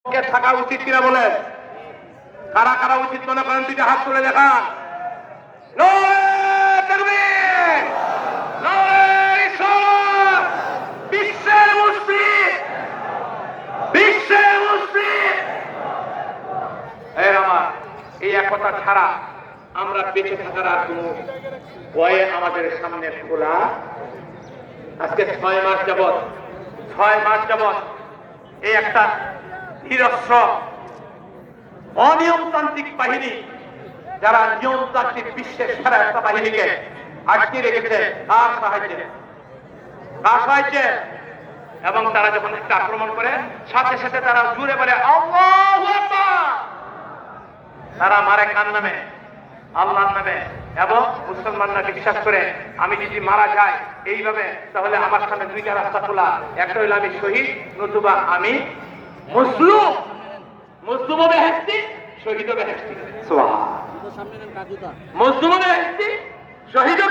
থাকা উচিত কিনা বলেন? কারা কারা উচিত মনে করেন? দুইটা হাত তুলে দেখান। বিশ্বের মুসলিম, বিশ্বের মুসলিম আমার এই একতা ছাড়া আমরা বেঁচে থাকার আর কোন ভয়ে আমাদের সামনে খোলা। আজকে 6 মাস যাবৎ এই একটা হিরস্র অনিয়মতান্ত্রিক বাহিনী, যারা নিয়মতান্ত্রিক বিশ্বের সেরা একটা বাহিনীকে আটকে রেখেছে কার সাহায্যে? এবং তারা যখন একটা আক্রমণ করে সাথে সাথে তারা জুড়ে বলে আল্লাহু আকবার। তারা মারে কার নামে? আল্লাহর নামে। এবং মুসলমানরা বিশ্বাস করে আমি যদি মারা যাই এইভাবে, তাহলে আমার সামনে দুইটা রাস্তা খোলা, একটা হইলো আমি শহীদ, নতুবা আমি মজলুম। মজলুমও বেহেশতি, শহীদও বেহেশতি। সুবহানাল্লাহ। মজলুমও বেহেশতি, শহীদও